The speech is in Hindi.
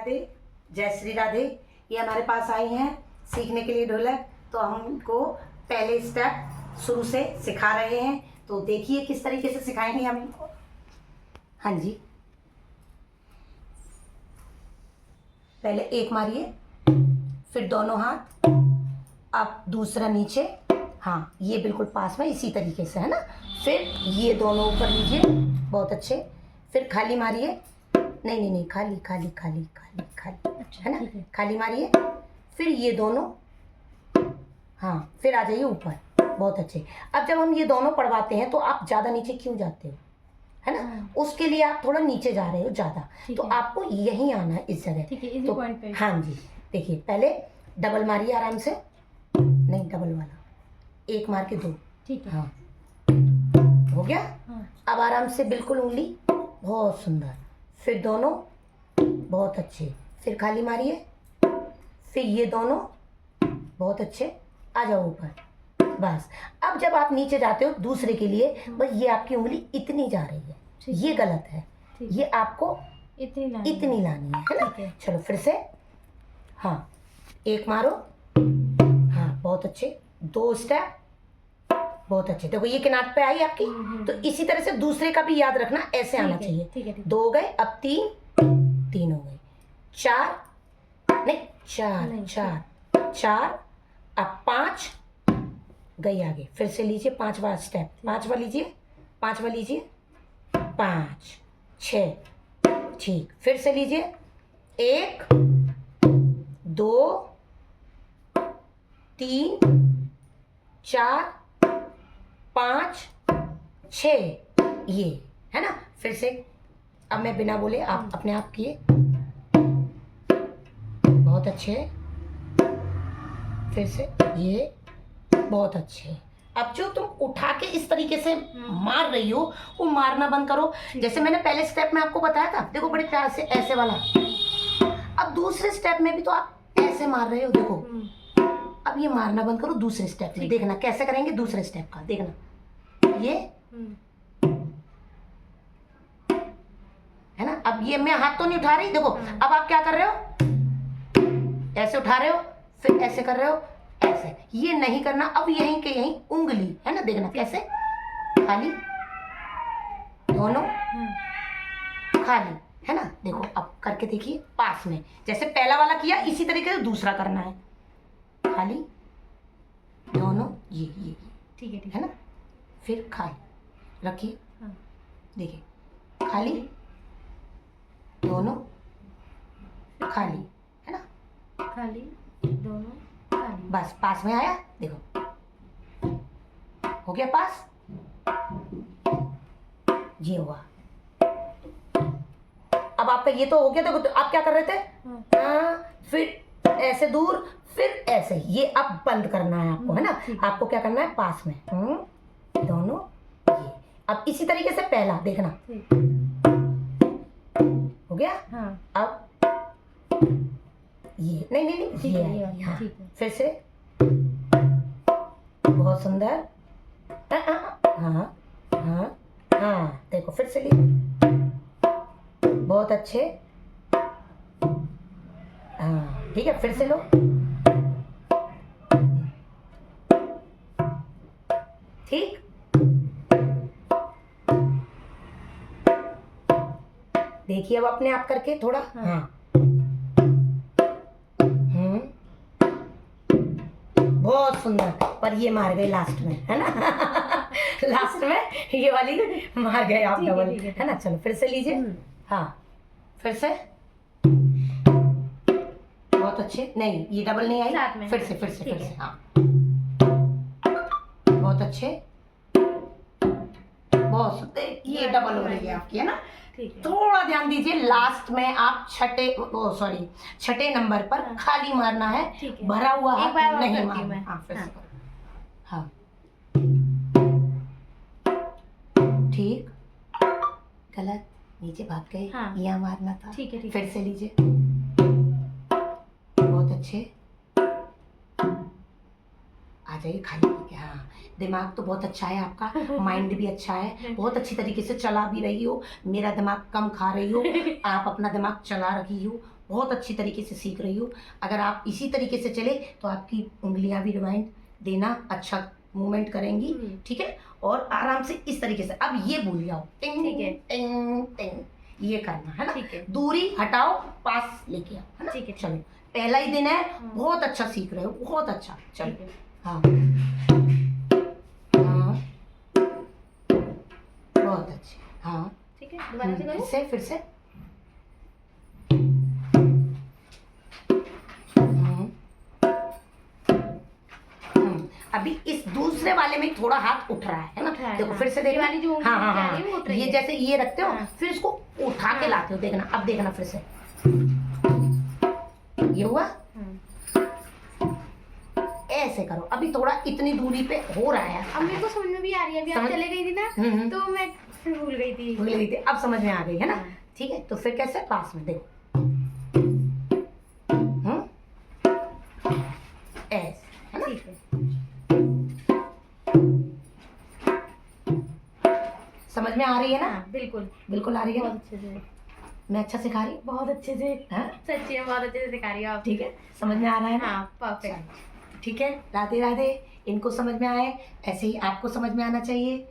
राधे, जय श्री राधे। ये हमारे पास आई हैं सीखने के लिए ढोलक, तो हम उनको पहले स्टेप शुरू से सिखा रहे हैं। तो देखिए किस तरीके से सिखाएंगे हम इनको। हाँ जी, पहले एक मारिए, फिर दोनों हाथ, अब दूसरा नीचे, हाँ ये बिल्कुल पास में, इसी तरीके से, है ना। फिर ये दोनों ऊपर लीजिए, बहुत अच्छे। फिर खाली मारिए, नहीं, खाली खाली खाली खाली खाली, अच्छा, है ना, खाली मारिए। फिर ये दोनों, हाँ, फिर आ जाइए ऊपर, बहुत अच्छे। अब जब हम ये दोनों पढ़वाते हैं तो आप ज़्यादा नीचे क्यों जाते हो, है ना। हाँ। उसके लिए आप थोड़ा नीचे जा रहे हो ज़्यादा, तो आपको यहीं आना है, इस जगह। ठीक है, इसी तो पॉइंट पे। हाँ जी, देखिए पहले डबल मारिए आराम से, नहीं डबल वाला, एक मार के दो, ठीक है, हाँ हो गया। हाँ। अब आराम से बिल्कुल उंगली, बहुत सुंदर। फिर दोनों, बहुत अच्छे। फिर खाली मारिए, फिर ये दोनों, बहुत अच्छे। आ जाओ ऊपर, बस। अब जब आप नीचे जाते हो दूसरे के लिए, बस ये आपकी उंगली इतनी जा रही है, ये गलत है, ये आपको इतनी लानी है ना। ठीक है। चलो फिर से, हाँ एक मारो, हाँ बहुत अच्छे, दो स्टेप, बहुत अच्छे। देखो ये किनार पे आई आपकी, तो इसी तरह से दूसरे का भी याद रखना, ऐसे आना चाहिए। ठीक है। दो हो गए, अब तीन हो गए, चार, नहीं चार, अब पांच गई आगे। फिर से लीजिए पांचवा स्टेप, पांचवा लीजिए, पांच, छः, ठीक। फिर से लीजिए, एक, दो, तीन, चार, पाँच, छः, ये है ना। फिर से, अब मैं बिना बोले आप अपने आप किए, बहुत अच्छे। फिर से ये, बहुत अच्छे। अब जो तुम उठा के इस तरीके से मार रही हो, वो मारना बंद करो। जैसे मैंने पहले स्टेप में आपको बताया था, देखो बड़े प्यार से ऐसे वाला। अब दूसरे स्टेप में भी तो आप ऐसे मार रहे हो, देखो। अब ये मारना बंद करो, दूसरे स्टेप में देखना कैसे करेंगे। दूसरे स्टेप का देखना, ये है ना। अब ये मैं हाथ तो नहीं उठा रही, देखो। अब आप क्या कर रहे हो, ऐसे उठा रहे हो, फिर ऐसे कर रहे हो, ऐसे। ये नहीं करना, अब यहीं के यहीं उंगली, है ना, देखना कैसे, खाली, दोनों खाली, है ना। देखो अब करके देखिए पास में, जैसे पहला वाला किया इसी तरीके से दूसरा करना है, खाली, दोनों, ये ठीक है ना। फिर खाली रखिए, देखिए खाली, दोनों खाली, है ना, खाली, दोनों खाली, बस पास में आया, देखो हो गया पास, ये हुआ। अब आपका ये तो हो गया। देखो तो आप क्या कर रहे थे, फिर ऐसे दूर, फिर ऐसे, ये अब बंद करना है आपको, है ना। आपको क्या करना है, पास में, दोनों, ये। अब इसी तरीके से पहला देखना, हो गया। अब ये, नहीं ये, हाँ। फिर से, बहुत सुंदर, हाँ, देखो फिर से लिए, बहुत अच्छे, हाँ ठीक है। फिर से लो, ठीक। देखिए अब अपने आप करके थोड़ा, हाँ, बहुत सुंदर। पर ये मार गए लास्ट में, है ना। लास्ट में ये वाली मार गए आप, डबल, है ना। चलो फिर से लीजिए, हाँ फिर से, बहुत अच्छे। नहीं ये डबल नहीं आई, फिर से, हाँ बहुत अच्छे, बहुत सुंदर। ये डबल हो रही है आपकी, है ना। थोड़ा ध्यान दीजिए, लास्ट में आप छठे नंबर पर खाली मारना है, भरा हुआ हाथ नहीं मारना। हाँ फिर से, हाँ ठीक, गलत, नीचे भाग गए, यहाँ मारना था। फिर से लीजिए, बहुत अच्छे, आ जाइए खाली। हाँ, दिमाग तो बहुत अच्छा है आपका, माइंड भी अच्छा है, बहुत अच्छी तरीके से चला भी रही हो। मेरा दिमाग कम खा रही हो, आप अपना दिमाग चला रही हो, बहुत अच्छी तरीके से सीख रही हो। अगर आप इसी तरीके से चले तो आपकी उंगलियां भी रिमाइंड देना अच्छा मूवमेंट करेंगी, ठीक है। और आराम से इस तरीके से अब ये भूल जाओ, टिंग ठीक है। टिंग टिंग, ये करना है ना। ठीक है। दूरी हटाओ, पास लेके आओ, है ना। ठीक है। चलो, पहला ही दिन है, बहुत अच्छा सीख रहे हो, बहुत अच्छा। चलो, ठीक है। हाँ हाँ, बहुत अच्छे, हाँ। ठीक है, दोबारा से करो। फिर से अभी इस दूसरे वाले में थोड़ा हाथ उठ रहा है ना। उठ रहा है, देखो हाँ। फिर से ये देखना। वाली जो हाँ हाँ उंगली जा रही है, वो हाँ, उठ रही ये है। जैसे ये रखते हो, हाँ। फिर इसको उठा के लाते हो। देखना, अब देखना फिर से, ये हुआ। ऐसे करो, अभी थोड़ा इतनी दूरी पे हो रहा है। अब मेरे को समझ में भी आ रही है। अभी आप समझ- चले गई थी ना, तो मैं फिर भूल गई थी। भूल गई थी, अब समझ में आ गई है ना। हाँ। ठीक है, तो फिर कैसे पास में देखो, ऐसे, है ना। ठीक है। समझ में आ रही है ना। हाँ, बिल्कुल बिल्कुल आ रही है बहुत ना। अच्छे से, मैं अच्छा सिखा रही हूँ, बहुत अच्छे से। हाँ? सच्ची में बहुत अच्छे से सिखा रही हो आप। ठीक है, समझ में आ रहा है ना। हाँ, परफेक्ट। ठीक है, राधे राधे। इनको समझ में आए, ऐसे ही आपको समझ में आना चाहिए।